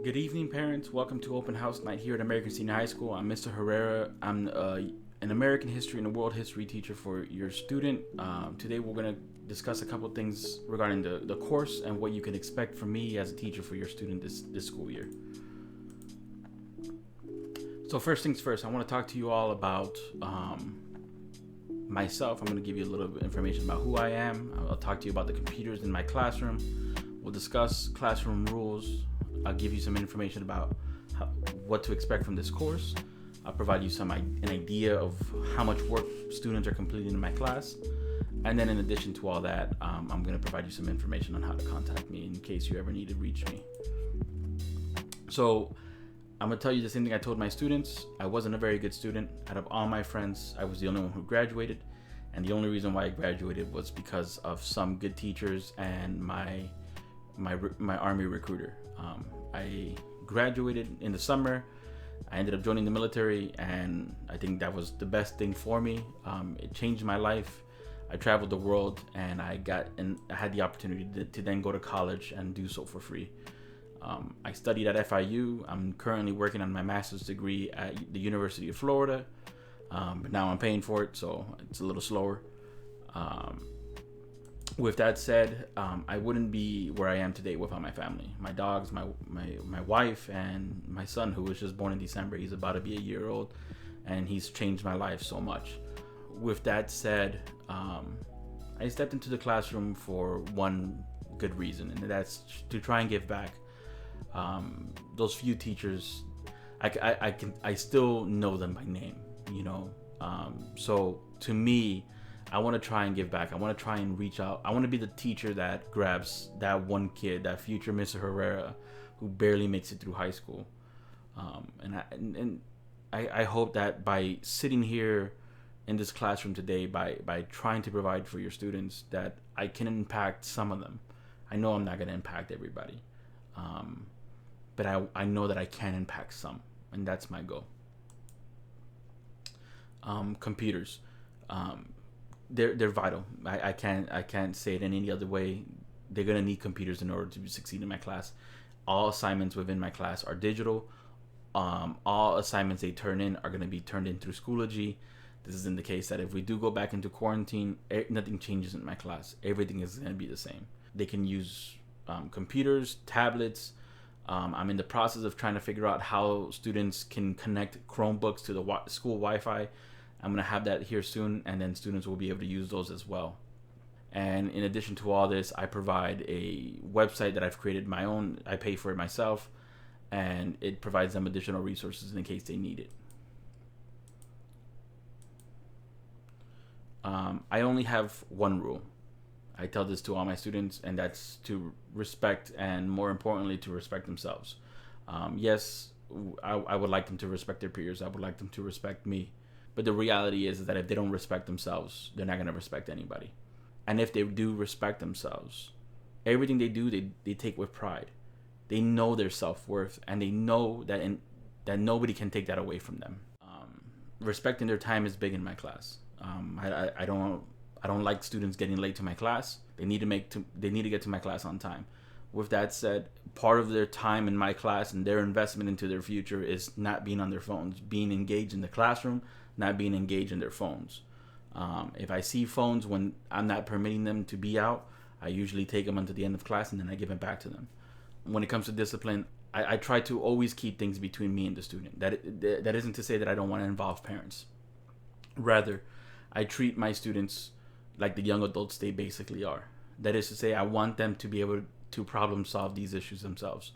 Good evening, parents. Welcome to Open House Night here at American Senior High School. I'm Mr. Herrera. I'm an American history and a world history teacher for your student. Today, we're going to discuss a couple things regarding the course and what you can expect from me as a teacher for your student this school year. So first things first, I want to talk to you all about myself. I'm going to give you a little bit of information about who I am. I'll talk to you about the computers in my classroom. We'll discuss classroom rules. I'll give you some information about what to expect from this course. I'll provide you an idea of how much work students are completing in my class. And then in addition to all that, I'm going to provide you some information on how to contact me in case you ever need to reach me. So I'm going to tell you the same thing I told my students. I wasn't a very good student. Out of all my friends, I was the only one who graduated. And the only reason why I graduated was because of some good teachers and my Army recruiter. I graduated in the summer. I ended up joining the military, and I think that was the best thing for me. It changed my life. I traveled the world, and I had the opportunity to then go to college and do so for free. I studied at FIU. I'm currently working on my master's degree at the University of Florida, but now I'm paying for it, so it's a little slower. With that said, I wouldn't be where I am today without my family, my dogs, my wife, and my son, who was just born in December. He's about to be a year old, and he's changed my life so much. With that said, I stepped into the classroom for one good reason, and that's to try and give back. Those few teachers, I still know them by name, so to me, I want to try and give back. I want to try and reach out. I want to be the teacher that grabs that one kid, that future Mr. Herrera, who barely makes it through high school. And I hope that by sitting here in this classroom today, by trying to provide for your students, that I can impact some of them. I know I'm not going to impact everybody, but I know that I can impact some, and that's my goal. Computers. They're vital. I can't say it in any other way. They're gonna need computers in order to succeed in my class. All assignments within my class are digital. All assignments they turn in are gonna be turned in through Schoology. This is in the case that if we do go back into quarantine, nothing changes in my class. Everything is gonna be the same. They can use computers, tablets. I'm in the process of trying to figure out how students can connect Chromebooks to the school Wi-Fi. I'm going to have that here soon, and then students will be able to use those as well. And in addition to all this, I provide a website that I've created my own. I pay for it myself, and it provides them additional resources in case they need it. I only have one rule. I tell this to all my students, and that's to respect, and more importantly, to respect themselves. Yes, I would like them to respect their peers. I would like them to respect me. But the reality is that if they don't respect themselves, they're not going to respect anybody. And if they do respect themselves, everything they do, they take with pride. They know their self-worth, and they know that nobody can take that away from them. Respecting their time is big in my class. I don't like students getting late to my class. They need to get to my class on time. With that said, part of their time in my class and their investment into their future is not being on their phones, being engaged in the classroom, not being engaged in their phones. If I see phones when I'm not permitting them to be out, I usually take them until the end of class, and then I give it back to them. When it comes to discipline, I try to always keep things between me and the student. That isn't to say that I don't want to involve parents. Rather, I treat my students like the young adults they basically are. That is to say, I want them to be able to problem solve these issues themselves.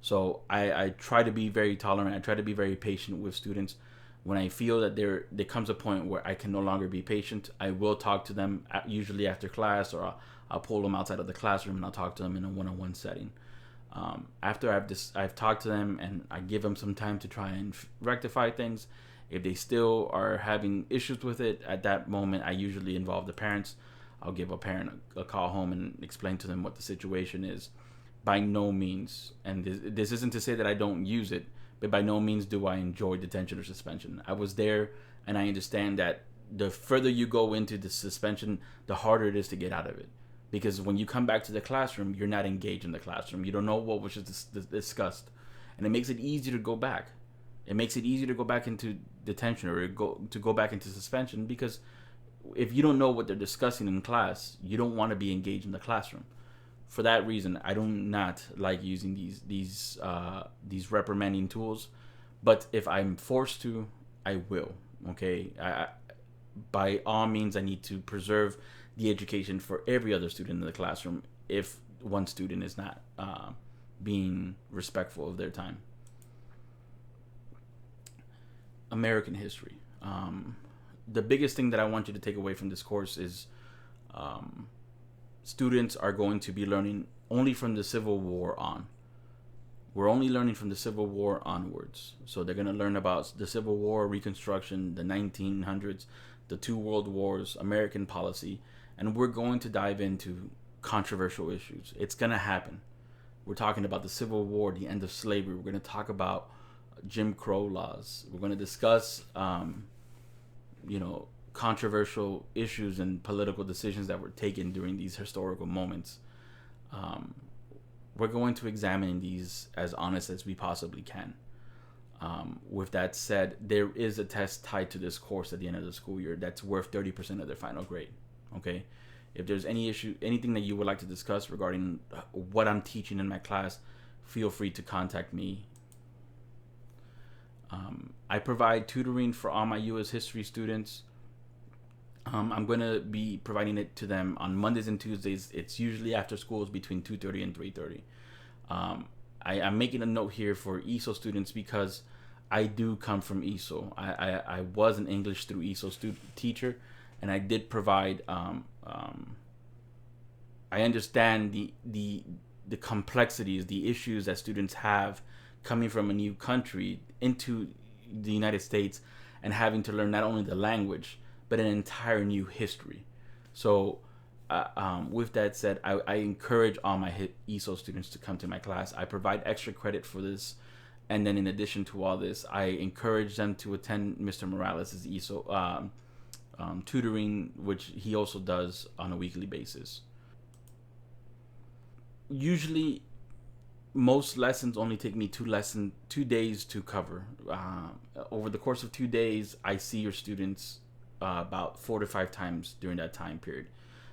So I try to be very tolerant. I try to be very patient with students. When I feel that there comes a point where I can no longer be patient, I will talk to them usually after class, or I'll pull them outside of the classroom and I'll talk to them in a one-on-one setting. After I've talked to them and I give them some time to try and rectify things, if they still are having issues with it, at that moment I usually involve the parents. I'll give a parent a call home and explain to them what the situation is. By no means, and this isn't to say that I don't use it, but by no means do I enjoy detention or suspension. I was there, and I understand that the further you go into the suspension, the harder it is to get out of it. Because when you come back to the classroom, you're not engaged in the classroom. You don't know what was just discussed. and it makes it easier to go back. It makes it easier to go back into detention or go back into suspension, because if you don't know what they're discussing in class, you don't want to be engaged in the classroom. For that reason, I do not like using these reprimanding tools. But if I'm forced to, I will. Okay, by all means, I need to preserve the education for every other student in the classroom if one student is not being respectful of their time. American history. The biggest thing that I want you to take away from this course is students are going to be learning only from the Civil War on. We're only learning from the Civil War onwards. So they're going to learn about the Civil War, Reconstruction, the 1900s, the two world wars, American policy, and we're going to dive into controversial issues. It's going to happen. We're talking about the Civil War, the end of slavery. We're going to talk about Jim Crow laws. We're going to discuss, controversial issues and political decisions that were taken during these historical moments. We're going to examine these as honest as we possibly can. With that said, there is a test tied to this course at the end of the school year that's worth 30% of their final grade. Okay? If there's any issue, anything that you would like to discuss regarding what I'm teaching in my class, feel free to contact me. I provide tutoring for all my U.S. history students. I'm going to be providing it to them on Mondays and Tuesdays. It's usually after schools between 2:30 and 3:30. I'm making a note here for ESOL students because I do come from ESOL. I was an English through ESOL teacher, and I did provide. I understand the complexities, the issues that students have coming from a new country into the United States and having to learn not only the language but an entire new history. So with that said, I encourage all my ESOL students to come to my class. I provide extra credit for this, and then in addition to all this, I encourage them to attend Mr. Morales' ESOL tutoring, which he also does on a weekly basis. Usually most lessons only take me 2 days to cover. Over the course of 2 days, I see your students about 4 to 5 times during that time period.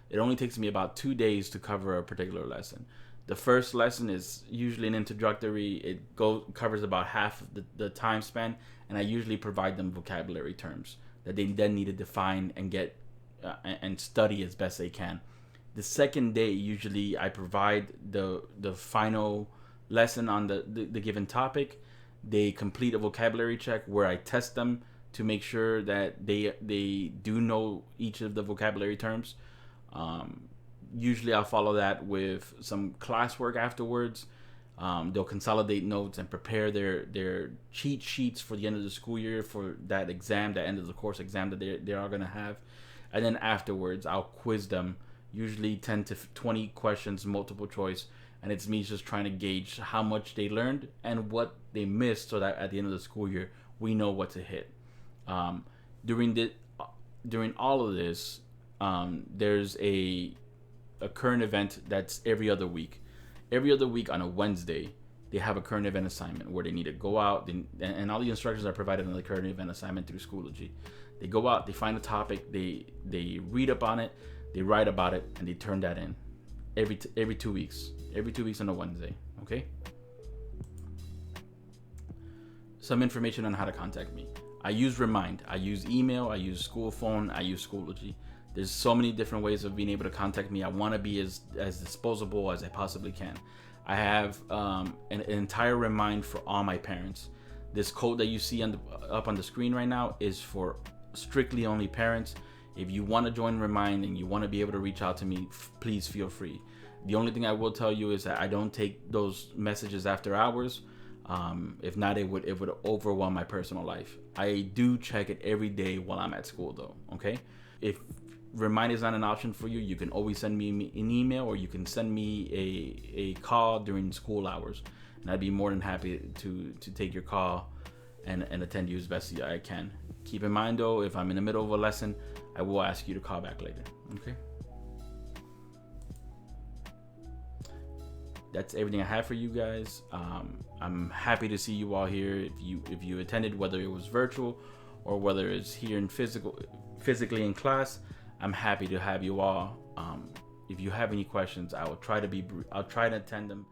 It only takes me about 2 days to cover a particular lesson. The first lesson is usually an introductory. It covers about half of the time span, and I usually provide them vocabulary terms that they then need to define and get and study as best they can. The second day, usually I provide the final lesson on the given topic. They complete a vocabulary check where I test them to make sure that they do know each of the vocabulary terms. Usually I'll follow that with some classwork afterwards. They'll consolidate notes and prepare their cheat sheets for the end of the school year for that exam, that end of the course exam that they are going to have. And then afterwards, I'll quiz them, usually 10 to 20 questions, multiple choice. And it's me just trying to gauge how much they learned and what they missed so that at the end of the school year, we know what to hit. During all of this, there's a current event that's every other week. Every other week on a Wednesday, they have a current event assignment where they need to go out, and all the instructions are provided on the current event assignment through Schoology. They go out, they find a topic, they read up on it, they write about it, and they turn that in every 2 weeks. Every 2 weeks on a Wednesday, okay? Some information on how to contact me. I use Remind, I use email, I use school phone, I use Schoology. There's so many different ways of being able to contact me. I want to be as disposable as I possibly can. I have an entire Remind for all my parents. This code that you see up on the screen right now is for strictly only parents. If you want to join Remind and you want to be able to reach out to me, please feel free. The only thing I will tell you is that I don't take those messages after hours. If not, it would overwhelm my personal life. I do check it every day while I'm at school, though. Okay, if Remind is not an option for you, you can always send me an email or you can send me a call during school hours, and I'd be more than happy to take your call and attend you as best as I can. Keep in mind, though, if I'm in the middle of a lesson, I will ask you to call back later. Okay. that's everything I have for you guys. I'm happy to see you all here. If you attended, whether it was virtual or whether it's here in physically in class, I'm happy to have you all. If you have any questions, I'll try to attend them